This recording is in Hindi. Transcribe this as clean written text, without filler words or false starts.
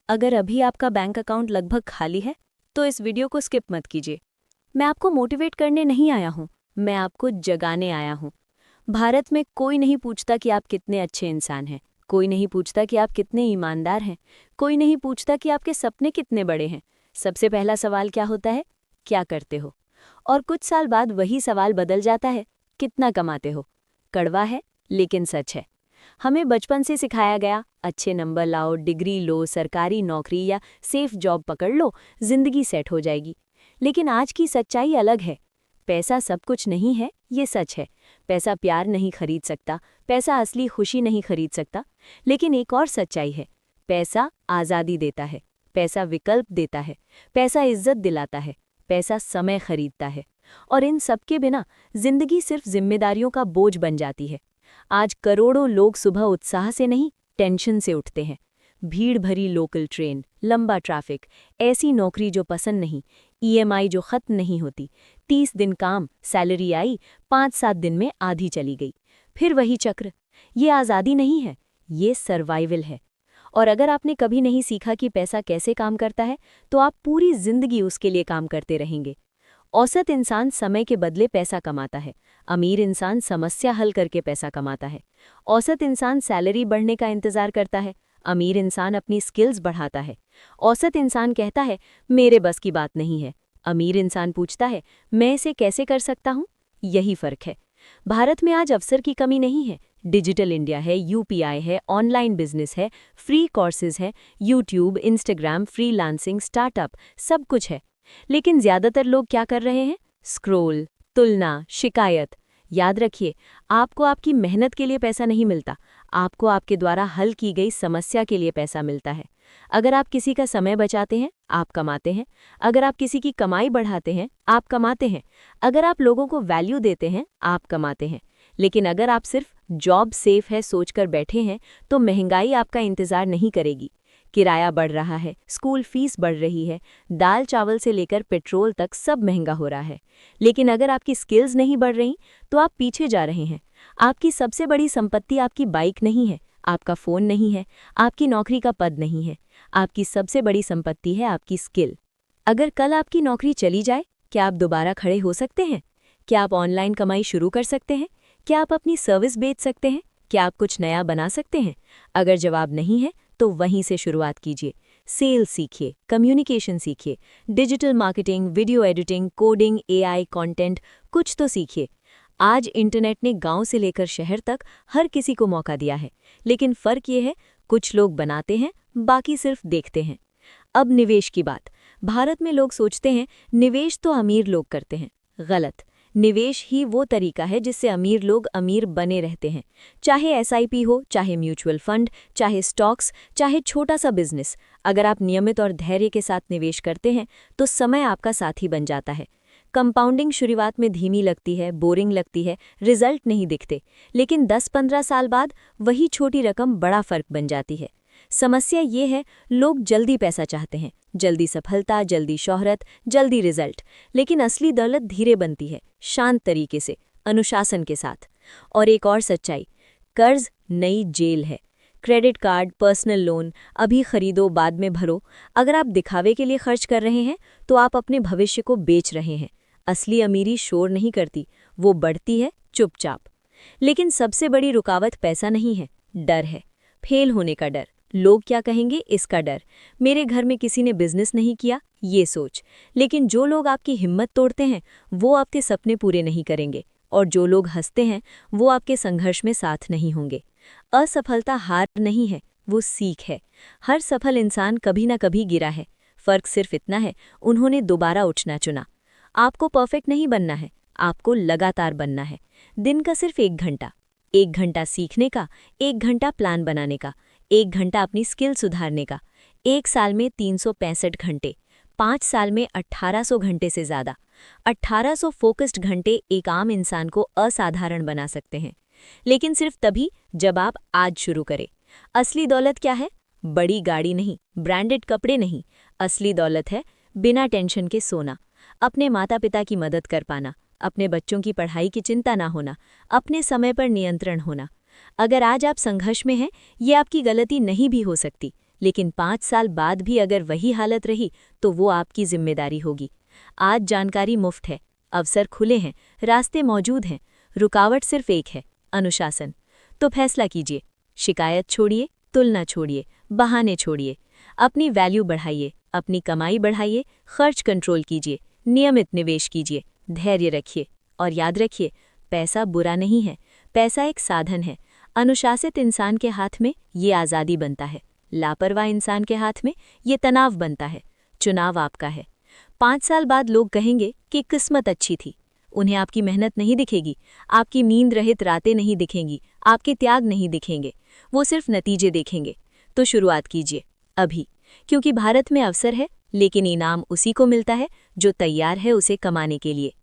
अगर अभी आपका बैंक अकाउंट लगभग खाली है, तो इस वीडियो को स्किप मत कीजिए। मैं आपको मोटिवेट करने नहीं आया हूँ, मैं आपको जगाने आया हूँ। भारत में कोई नहीं पूछता कि आप कितने अच्छे इंसान हैं, कोई नहीं पूछता कि आप कितने ईमानदार हैं, कोई नहीं पूछता कि आपके सपने कितने बड़े हैं। सबसे पहला सवाल क्या होता है? क्या करते हो? और कुछ साल बाद वही सवाल बदल जाता है, कितना कमाते हो? कड़वा है, लेकिन सच है। हमें बचपन से सिखाया गया, अच्छे नंबर लाओ, डिग्री लो, सरकारी नौकरी या सेफ जॉब पकड़ लो, जिंदगी सेट हो जाएगी। लेकिन आज की सच्चाई अलग है। पैसा सब कुछ नहीं है, ये सच है। पैसा प्यार नहीं खरीद सकता, पैसा असली खुशी नहीं खरीद सकता। लेकिन एक और सच्चाई है, पैसा आज़ादी देता है, पैसा विकल्प देता है, पैसा इज्जत दिलाता है, पैसा समय खरीदता है। और इन सब के बिना जिंदगी सिर्फ जिम्मेदारियों का बोझ बन जाती है। आज करोड़ों लोग सुबह उत्साह से नहीं, टेंशन से उठते हैं। भीड़ भरी लोकल ट्रेन, लंबा ट्रैफिक, ऐसी नौकरी जो पसंद नहीं, ईएमआई जो खत्म नहीं होती, 30 दिन काम, सैलरी आई, 5-7 दिन में आधी चली गई। फिर वही चक्र। ये आज़ादी नहीं है, ये सर्वाइवल है। और अगर आपने कभी नहीं सीखा कि पैसा कैसे काम करता है, तो आप पूरी जिंदगी उसके लिए काम करते रहेंगे। औसत इंसान समय के बदले पैसा कमाता है, अमीर इंसान समस्या हल करके पैसा कमाता है। औसत इंसान सैलरी बढ़ने का इंतजार करता है, अमीर इंसान अपनी स्किल्स बढ़ाता है। औसत इंसान कहता है मेरे बस की बात नहीं है, अमीर इंसान पूछता है मैं इसे कैसे कर सकता हूँ। यही फर्क है। भारत में आज अवसर की कमी नहीं है। डिजिटल इंडिया है, यूपीआई है, ऑनलाइन बिजनेस है, फ्री कोर्सेज है, यूट्यूब, इंस्टाग्राम, फ्रीलांसिंग, स्टार्टअप, सब कुछ है। लेकिन ज्यादातर लोग क्या कर रहे हैं? स्क्रोल, तुलना, शिकायत। याद रखिए, आपको आपकी मेहनत के लिए पैसा नहीं मिलता, आपको आपके द्वारा हल की गई समस्या के लिए पैसा मिलता है। अगर आप किसी का समय बचाते हैं, आप कमाते हैं। अगर आप किसी की कमाई बढ़ाते हैं, आप कमाते हैं। अगर आप लोगों को वैल्यू देते हैं, आप कमाते हैं। लेकिन अगर आप सिर्फ जॉब सेफ है सोचकर बैठे हैं, तो महंगाई आपका इंतजार नहीं करेगी। किराया बढ़ रहा है, स्कूल फीस बढ़ रही है, दाल चावल से लेकर पेट्रोल तक सब महंगा हो रहा है। लेकिन अगर आपकी स्किल्स नहीं बढ़ रही, तो आप पीछे जा रहे हैं। आपकी सबसे बड़ी संपत्ति आपकी बाइक नहीं है, आपका फ़ोन नहीं है, आपकी नौकरी का पद नहीं है। आपकी सबसे बड़ी संपत्ति है आपकी स्किल। अगर कल आपकी नौकरी चली जाए, क्या आप दोबारा खड़े हो सकते हैं? क्या आप ऑनलाइन कमाई शुरू कर सकते हैं? क्या आप अपनी सर्विस बेच सकते हैं? क्या आप कुछ नया बना सकते हैं? अगर जवाब नहीं है, तो वहीं से शुरुआत कीजिए। सेल्स सीखिए, कम्युनिकेशन सीखिए, digital marketing, video editing, coding, AI, content, कुछ तो सीखिए। आज इंटरनेट ने गांव से लेकर शहर तक हर किसी को मौका दिया है। लेकिन फ़र्क ये है, कुछ लोग बनाते हैं, बाकी सिर्फ देखते हैं। अब निवेश की बात। भारत में लोग सोचते हैं निवेश तो अमीर लोग करते हैं। गलत। निवेश ही वो तरीका है जिससे अमीर लोग अमीर बने रहते हैं। चाहे एसआईपी हो, चाहे म्यूचुअल फंड, चाहे स्टॉक्स, चाहे छोटा सा बिजनेस। अगर आप नियमित और धैर्य के साथ निवेश करते हैं, तो समय आपका साथी बन जाता है। कंपाउंडिंग शुरुआत में धीमी लगती है, बोरिंग लगती है, रिजल्ट नहीं दिखते। लेकिन 10-15 साल बाद वही छोटी रकम बड़ा फर्क बन जाती है। समस्या ये है, लोग जल्दी पैसा चाहते हैं, जल्दी सफलता, जल्दी शोहरत, जल्दी रिजल्ट। लेकिन असली दौलत धीरे बनती है, शांत तरीके से, अनुशासन के साथ। और एक और सच्चाई, कर्ज नई जेल है। क्रेडिट कार्ड, पर्सनल लोन, अभी खरीदो बाद में भरो। अगर आप दिखावे के लिए खर्च कर रहे हैं, तो आप अपने भविष्य को बेच रहे हैं। असली अमीरी शोर नहीं करती, वो बढ़ती है चुपचाप। लेकिन सबसे बड़ी रुकावट पैसा नहीं है, डर है। फेल होने का डर, लोग क्या कहेंगे इसका डर, मेरे घर में किसी ने बिजनेस नहीं किया, ये सोच। लेकिन जो लोग आपकी हिम्मत तोड़ते हैं, वो आपके सपने पूरे नहीं करेंगे। और जो लोग हंसते हैं, वो आपके संघर्ष में साथ नहीं होंगे। असफलता हार नहीं है, वो सीख है। हर सफल इंसान कभी ना कभी गिरा है। फर्क सिर्फ इतना है, उन्होंने दोबारा उठना चुना। आपको परफेक्ट नहीं बनना है, आपको लगातार बनना है। दिन का सिर्फ 1 घंटा, 1 घंटा सीखने का, 1 घंटा प्लान बनाने का, 1 घंटा अपनी स्किल सुधारने का। 1 साल में 365 घंटे, 5 साल में 1800 घंटे से ज़्यादा। 1800 फोकस्ड घंटे एक आम इंसान को असाधारण बना सकते हैं। लेकिन सिर्फ तभी जब आप आज शुरू करें। असली दौलत क्या है? बड़ी गाड़ी नहीं, ब्रांडेड कपड़े नहीं। असली दौलत है बिना टेंशन के सोना, अपने माता पिता की मदद कर पाना, अपने बच्चों की पढ़ाई की चिंता ना होना, अपने समय पर नियंत्रण होना। अगर आज आप संघर्ष में हैं, ये आपकी गलती नहीं भी हो सकती, लेकिन 5 साल बाद भी अगर वही हालत रही तो वो आपकी जिम्मेदारी होगी। आज जानकारी मुफ्त है, अवसर खुले हैं, रास्ते मौजूद हैं, रुकावट सिर्फ एक है, अनुशासन। तो फैसला कीजिए, शिकायत छोड़िए, तुलना छोड़िए, बहाने छोड़िए, अपनी वैल्यू बढ़ाइए, अपनी कमाई बढ़ाइए, खर्च कंट्रोल कीजिए, नियमित निवेश कीजिए, धैर्य रखिए और याद रखिए, पैसा बुरा नहीं है, पैसा एक साधन है। अनुशासित इंसान के हाथ में ये आज़ादी बनता है, लापरवाह इंसान के हाथ में ये तनाव बनता है। चुनाव आपका है। 5 साल बाद लोग कहेंगे कि किस्मत अच्छी थी। उन्हें आपकी मेहनत नहीं दिखेगी, आपकी नींद रहित रातें नहीं दिखेंगी, आपके त्याग नहीं दिखेंगे, वो सिर्फ नतीजे देखेंगे। तो शुरुआत कीजिए अभी, क्योंकि भारत में अवसर है, लेकिन इनाम उसी को मिलता है जो तैयार है उसे कमाने के लिए।